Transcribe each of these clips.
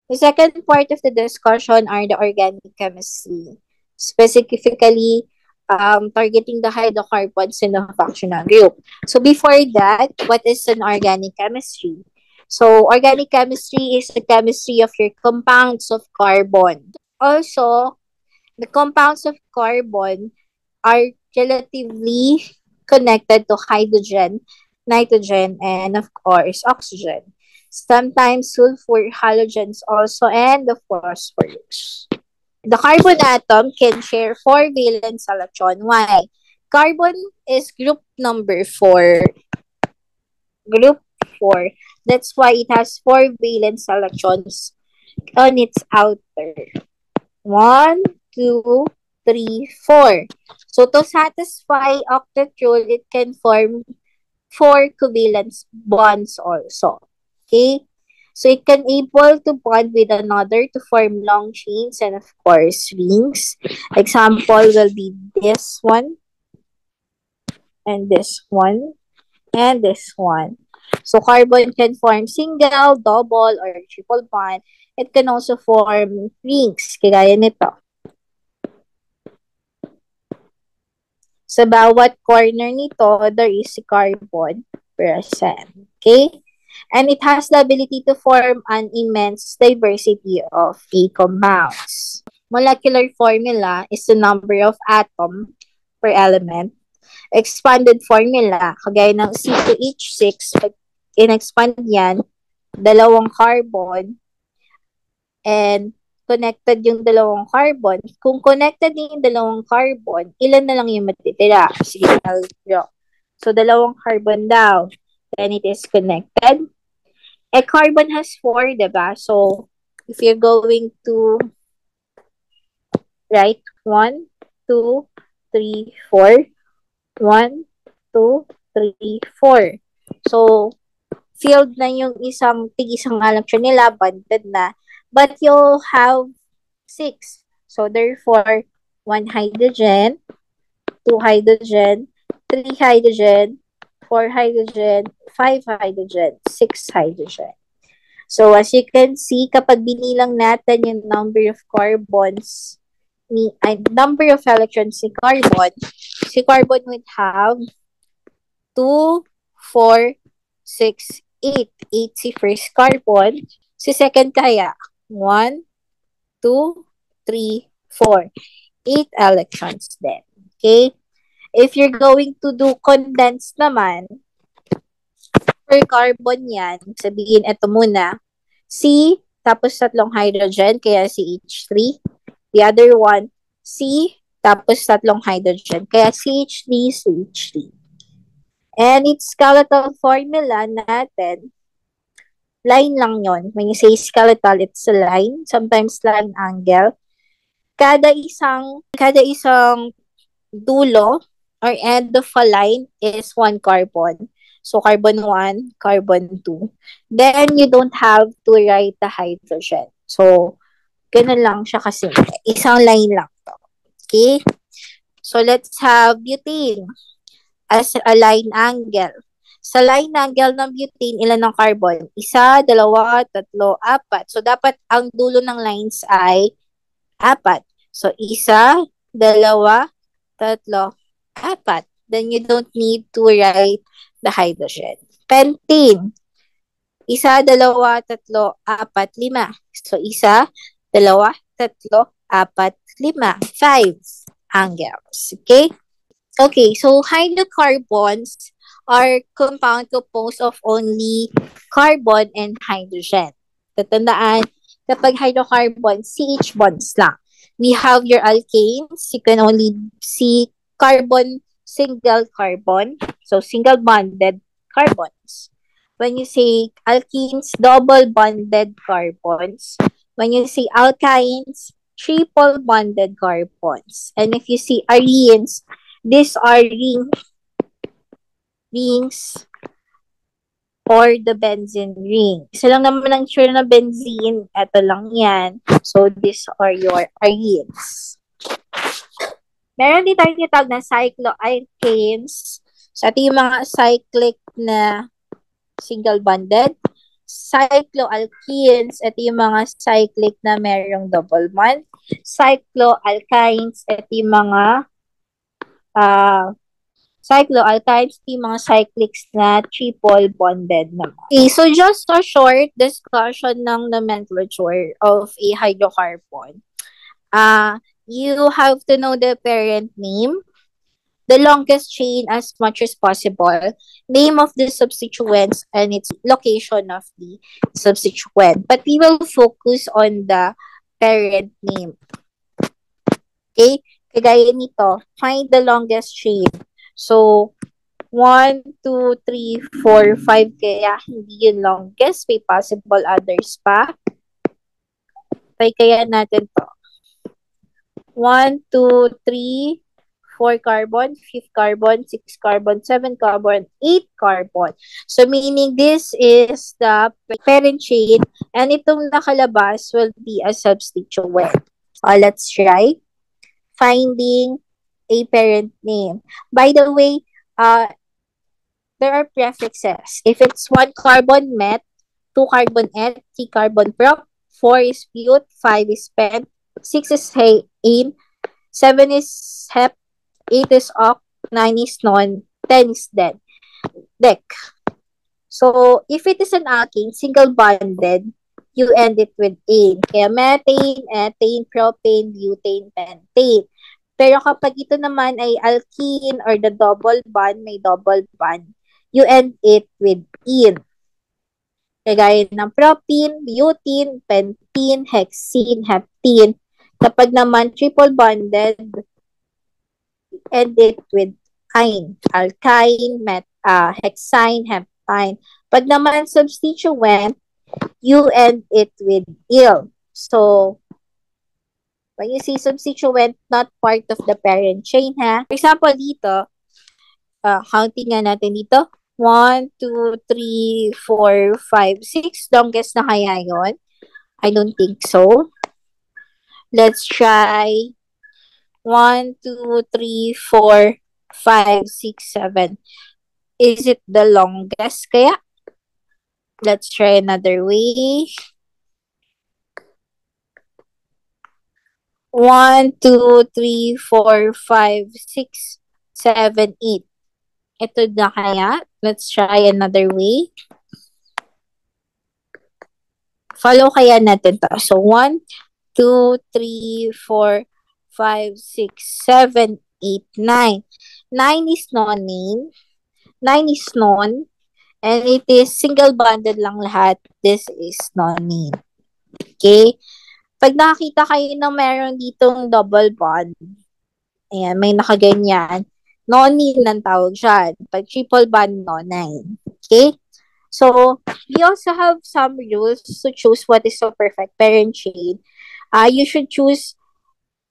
The second part of the discussion are the organic chemistry, specifically targeting the hydrocarbons in the functional group. So before that, what is an organic chemistry? So organic chemistry is the chemistry of your compounds of carbon. Also, the compounds of carbon are relatively connected to hydrogen, nitrogen, and of course, oxygen. Sometimes sulfur halogens also, and the phosphorus. The carbon atom can share four valence electron. Why? Carbon is group number 4. Group 4. That's why it has four valence electrons on its outer. 1, 2, 3, 4. So to satisfy octet rule, it can form 4 covalent bonds also. Okay? So it can able to bond with another to form long chains and of course rings. Example will be this one and this one and this one. So carbon can form single, double, or triple bond. It can also form rings, kagaya nito. Sa bawat corner nito, there is a carbon present. Okay? And it has the ability to form an immense diversity of A compounds. Molecular formula is the number of atom per element. Expanded formula, kagaya ng C2H6, pag in-expand yan, dalawang carbon, and connected yung dalawang carbon. Kung connected yung dalawang carbon, ilan na lang yung matitira? Sige, I'll draw. So, dalawang carbon daw. Then it is connected. A carbon has 4, diba? So, if you're going to write 1, 2, 3, 4, 1, 2, 3, 4. So, filled na yung tig-isang electron nila, bonded na. But you'll have 6. So, therefore, 1 hydrogen, 2 hydrogen, 3 hydrogen, 4 hydrogen, 5 hydrogen, 6 hydrogen. So, as you can see, kapag binilang natin yung number of carbons, number of electrons si carbon would have 2, 4, 6, 8. 8 si first carbon. Si second kaya, 1, 2, 3, 4. 8 electrons then. Okay? If you're going to do condensed naman, per carbon yan, sabihin ito muna, C, tapos tatlong hydrogen, kaya CH3. The other one, C, tapos tatlong hydrogen, kaya CH3, CH3. And its skeletal formula natin, line lang yon. When you say skeletal, it's a line, sometimes line angle. Kada isang dulo or end of a line is one carbon. So, carbon 1, carbon 2. Then, you don't have to write the hydrogen. So, ganun lang siya kasi. Isang line lang to. Okay? So, let's have butane as a line angle. Sa line angle ng butane, ilan ng carbon? 1, 2, 3, 4. So, dapat ang dulo ng lines ay 4. So, 1, 2, 3, 4. Then, you don't need to write the hydrogen. Pentane. 1, 2, 3, 4, 5. So, 1, 2, 3, 4, 5. 5 angles. Okay? Okay, so hydrocarbons are compound composed of only carbon and hydrogen. Tatandaan, kapag hydrocarbon, CH bonds lang. We have your alkanes, you can only see carbon, single carbon, so single bonded carbons. When you say alkenes, double bonded carbons. When you say alkynes, triple bonded carbons. And if you see arenes, these are rings or the benzene ring. Isa lang naman ang sure na benzene. Ito lang yan. So, these are your arenes. Meron din tayong tinatawag na cycloalkanes. So, ito yung mga cyclic na single bonded. Cycloalkenes, ito yung mga cyclic na merong double bond. Cycloalkynes, ito yung mga uh, cycloalkynes, ito yung mga cyclics na triple bonded naman. Okay, so just a short discussion ng nomenclature of a hydrocarbon. You have to know the parent name, the longest chain as much as possible, name of the substituents, and its location of the substituent. But we will focus on the parent name. Okay? Kagaya nito, find the longest chain. So, 1, 2, 3, 4, 5. Kaya hindi yun longest. May possible others pa. Try kaya natin to. 1, 2, 3, 4 carbon, 5 carbon, 6 carbon, 7 carbon, 8 carbon. So, meaning this is the parent chain and itong nakalabas will be a substituent. Let's try finding a parent name. By the way, there are prefixes. If it's 1 carbon met, 2 carbon et, 3 carbon prop, 4 is but, 5 is pent, 6 is ane, 7 is hep, 8 is oct, 9 is non, 10 is dead. Dec. So, if it is an alkane, single bonded, you end it with ane. Kaya methane, ethane, propane, butane, pentane. Pero kapag ito naman ay alkene or the double bond, may double bond, you end it with ene. Kagaya ng propene, butene, pentene, hexene, heptene. Kapag naman triple bonded, end it with ine, alkyne, hexyne, heptine. Pag naman substituent, you end it with il. So, when you see substituent, not part of the parent chain, ha? For example, dito, counting nga natin dito. 1, 2, 3, 4, 5, 6. Longest na kaya yon? I don't think so. Let's try 1, 2, 3, 4, 5, 6, 7. Is it the longest kaya? Let's try another way. 1, 2, 3, 4, 5, 6, 7, 8. Ito na kaya? Let's try another way. Follow kaya natin to. So, 1, 2, 3, 4, 5, 6, 7, 8, 9. 9 is non-name. 9 is non. And it is single-bonded lang lahat. This is non-name. Okay? Pag nakakita kayo ng meron ditong double bond, ayan, may nakaganyan, non-name ng tawag dyan. Pag triple bond, non-name. Okay? So, we also have some rules to choose what is the perfect parent chain. You should choose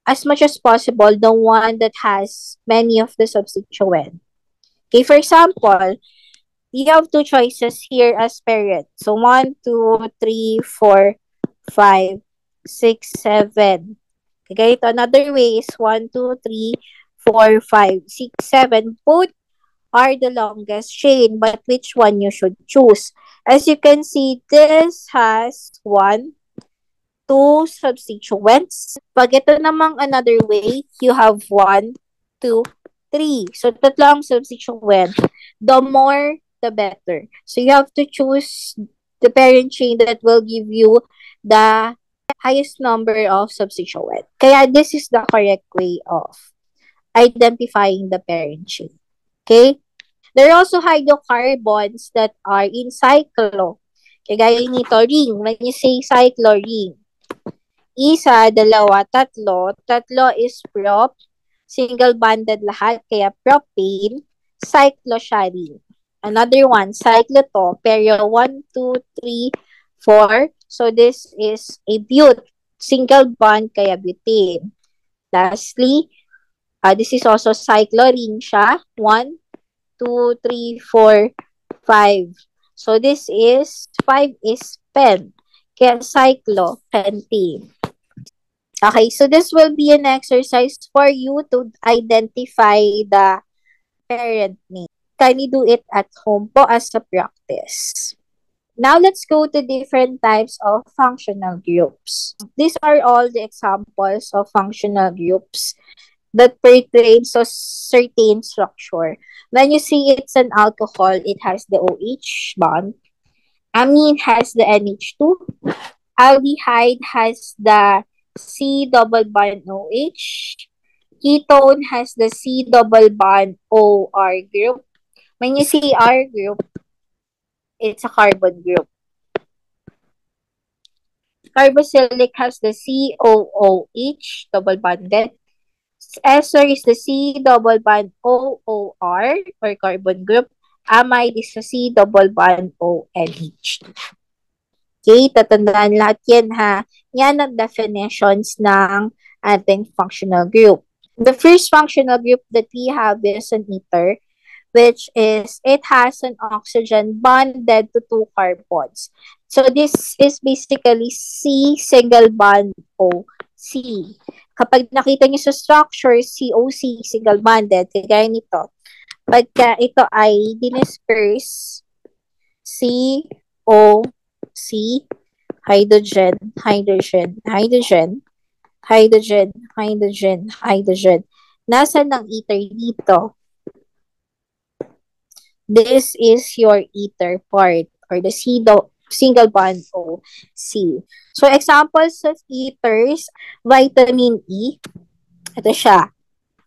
as much as possible the one that has many of the substituents. Okay, for example, you have two choices here as parent. So 1, 2, 3, 4, 5, 6, 7. Okay, ito another way is 1, 2, 3, 4, 5, 6, 7. Both are the longest chain, but which one you should choose? As you can see, this has 1, 2 substituents. Pag ito namang another way, you have 1, 2, 3. So, tatlo ang substituent. The more, the better. So, you have to choose the parent chain that will give you the highest number of substituent. Kaya, this is the correct way of identifying the parent chain. Okay? There are also hydrocarbons that are in cyclo. Kagaya nito, ring. When you say cyclo ring, isa, dalawa, tatlo. Tatlo is prop. Single-bonded lahat, kaya propane. Cyclo siya ring. Another one, cyclo to. Pero 1, 2, 3, 4. So, this is a but. Single bond, kaya butane. Lastly, this is also cyclo ring siya. 1, 2, 3, 4, 5. So, this is, 5 is pen. Kaya cyclo, pentane. Okay, so this will be an exercise for you to identify the parent name. Kindly do it at home po as a practice. Now let's go to different types of functional groups. These are all the examples of functional groups that pertains to certain structure. When you see it's an alcohol, it has the OH bond. Amine has the NH2. Aldehyde has the C double bond OH. Ketone has the C double bond OR group. When you see R group, it's a carbon group. Carboxylic has the COOH double bonded. Ester is the C double bond OOR or carbon group. Amide is the C double bond ONH. Okay, tatandaan lahat yan ha. Yan ang definitions ng ating functional group. The first functional group that we have is an ether, which is it has an oxygen bonded to two carbons. So this is basically C single bond O C. Kapag nakita niyo sa structure, COC single bonded, kagaya nito. Pagka ito ay dinisperse, COC, hydrogen, hydrogen, hydrogen, hydrogen, hydrogen, hydrogen. Nasaan ang ether dito? This is your ether part or the single bond O C. So examples of ethers, vitamin E, ito siya,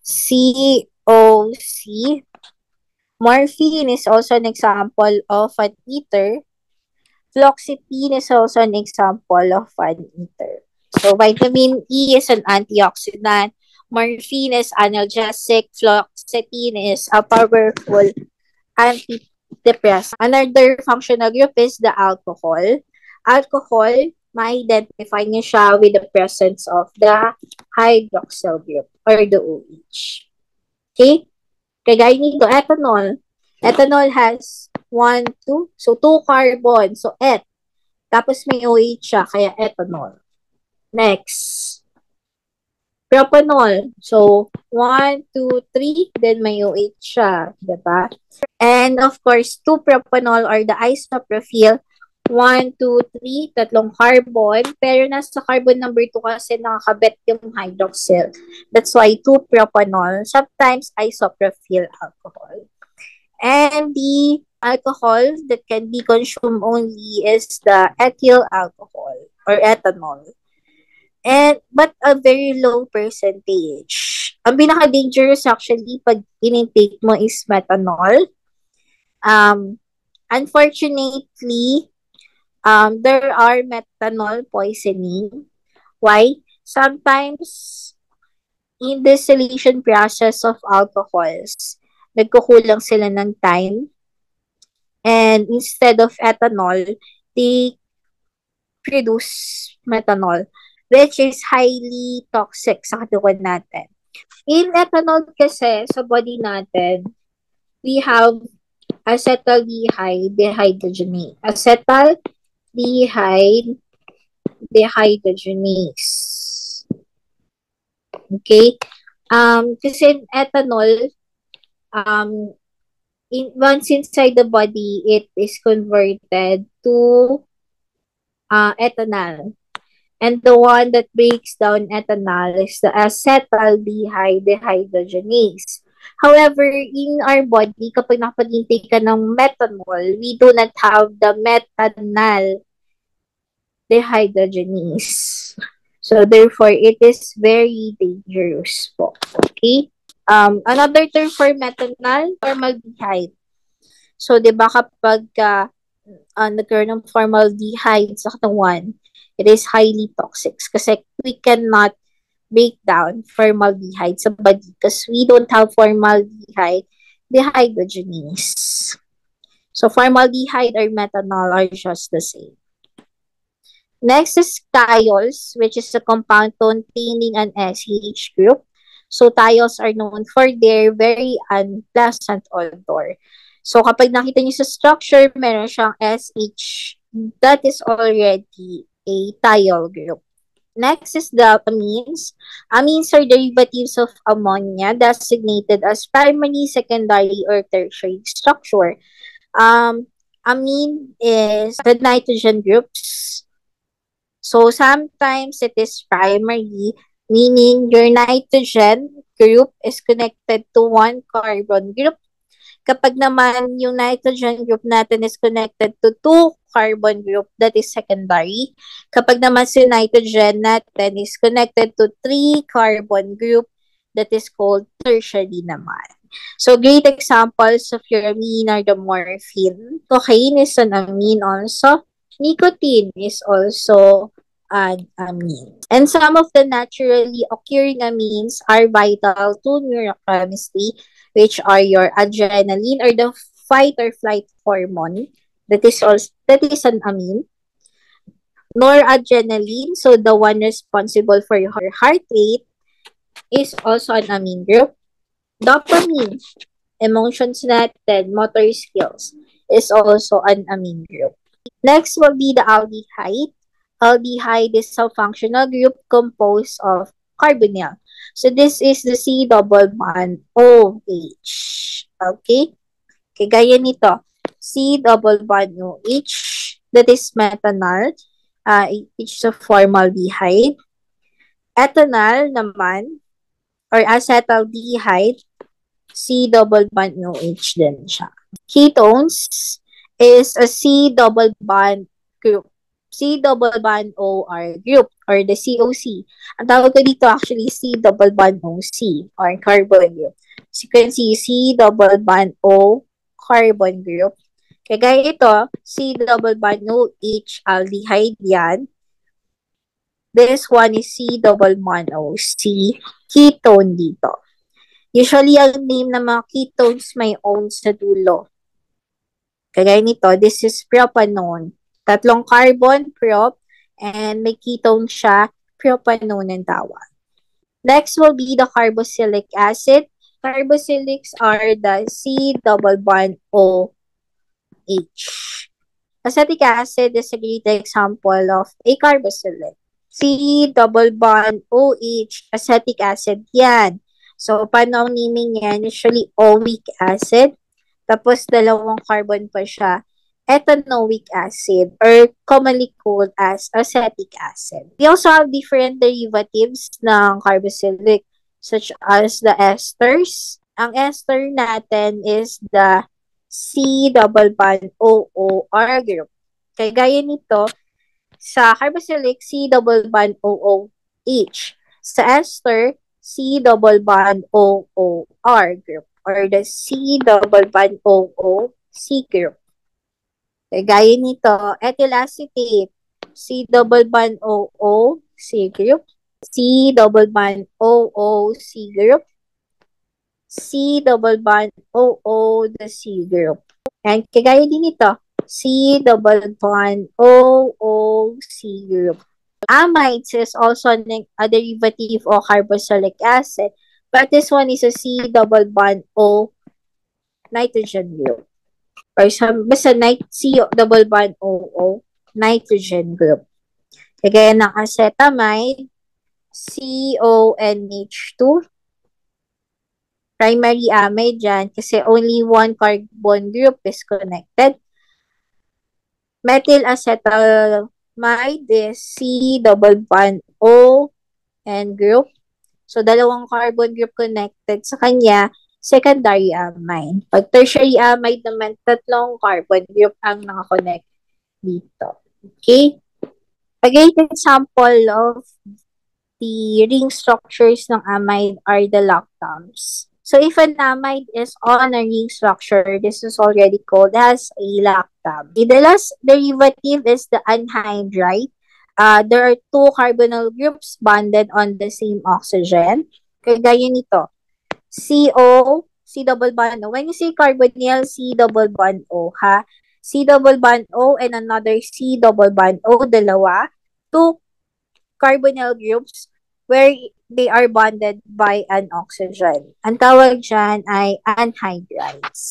COC. Morphine is also an example of an ether. Fluoxetine is also an example of an ether. So vitamin E is an antioxidant. Morphine is analgesic. Fluoxetine is a powerful antidepressant. Another functional group is the alcohol. Alcohol, ma-identify niyo siya with the presence of the hydroxyl group or the OH. Okay? Kagaya nito, ethanol. Ethanol has 1, 2. So, 2 carbon. So, et. Tapos may OH siya, kaya ethanol. Next. Propanol. So, 1, 2, 3. Then may OH siya. Diba? And of course, 2-propanol or the isopropyl. 1, 2, 3. Tatlong carbon. Pero nasa carbon number 2 kasi nakakabit yung hydroxyl. That's why 2-propanol. Sometimes isopropyl alcohol. And the alcohol that can be consumed only is the ethyl alcohol or ethanol. But a very low percentage. Ang pinaka-dangerous actually pag in-intake mo is methanol. Unfortunately, there are methanol poisoning. Why? Sometimes, in the distillation process of alcohols, nagkukulang sila ng time. And instead of ethanol, they produce methanol, which is highly toxic sa katawan natin. In ethanol kasi, sa body natin, we have acetaldehyde dehydrogenase. Acetaldehyde dehydrogenase. Okay? Kasi ethanol, once inside the body, it is converted to ethanol. And the one that breaks down ethanol is the acetaldehyde dehydrogenase. However, in our body, kapag nakapag-intake ka ng methanol, we do not have the methanol dehydrogenase. So, therefore, it is very dangerous po. Okay? Another term for methanol, formaldehyde. So, di ba kapag nagkaroon ng formaldehyde sa katawan, it is highly toxic kasi we cannot break down formaldehyde sa body because we don't have formaldehyde dehydrogenase. So, formaldehyde or methanol are just the same. Next is thiols, which is a compound containing an SH group. So, thiols are known for their very unpleasant odor. So, kapag nakita niyo sa structure, meron siyang SH. That is already a thiol group. Next is the amines. Amines are derivatives of ammonia designated as primary, secondary, or tertiary structure. amine is the nitrogen groups. So sometimes it is primary, meaning your nitrogen group is connected to one carbon group. Kapag naman yung nitrogen group natin is connected to two carbon group, that is secondary. Kapag naman si nitrogen natin is connected to three carbon group, that is called tertiary naman. So, great examples of your amine are the morphine. Cocaine is an amine also. Nicotine is also an amine. And some of the naturally occurring amines are vital to neurochemistry, which are your adrenaline or the fight or flight hormone. That is an amine. Noradrenaline, so the one responsible for your heart rate, is also an amine group. Dopamine, emotions natin, motor skills, is also an amine group. Next will be the aldehyde. Aldehyde is a functional group composed of carbonyl. So this is the C double bond OH. Okay? Gaya nito. C double bond OH. That is methanol. It's a formaldehyde. Ethanol naman, or acetaldehyde, C double bond OH din siya. Ketones is a C double bond group. C double bond OR group or the COC. Ang tawag ko dito actually C double bond OC or carbon group. So you can see C double bond O carbon group. Kaya ito, C double bond OH aldehyde yan. This one is C double bond OC ketone dito. Usually, ang name ng mga ketones may own sa dulo. Kagaya nito, this is propanone. Tatlong carbon, prop, and may ketone siya, propanone ang tawag. Next will be the carboxylic acid. Carboxylics are the C double bond OH. Acetic acid is a great example of a carboxylic. C double bond OH, acetic acid yan. So, paano ang naming yan? Usually, oic acid. Tapos, dalawang carbon pa siya. Ethanoic acid or commonly called as acetic acid. We also have different derivatives ng carboxylic such as the esters. Ang ester natin is the C double bond OOR group. Kaya gaya nito, sa carboxylic, C double bond OOH. Sa ester, C double bond OOR group or the C double bond OOC group. Gaya nito, ethyl acetate, C double bond OOC group, C double bond OOC group, C double bond OO the C group. And kagaya din ito, C double bond OOC group. Amides is also a derivative of carboxylic acid, but this one is a C double bond O nitrogen group. Or basta C double bond OO nitrogen group. Kagaya ng acetamide, CONH2. Primary amide dyan kasi only one carbon group is connected. Methyl acetaldehyde is C double bond O and group. So, dalawang carbon group connected sa kanya, secondary amine. Pag tertiary amide naman, tatlong carbon group ang nakakonect dito. Okay? A great example of the ring structures ng amide are the lactams. So, if an amide is on a ring structure, this is already called as a lactam. The last derivative is the anhydride. There are two carbonyl groups bonded on the same oxygen. Kagaya nito. CO, C double bond O. When you say carbonyl, C double bond O, ha? C double bond O and another C double bond O, dalawa. Two carbonyl groups where they are bonded by an oxygen. Ang tawag dyan ay anhydrides.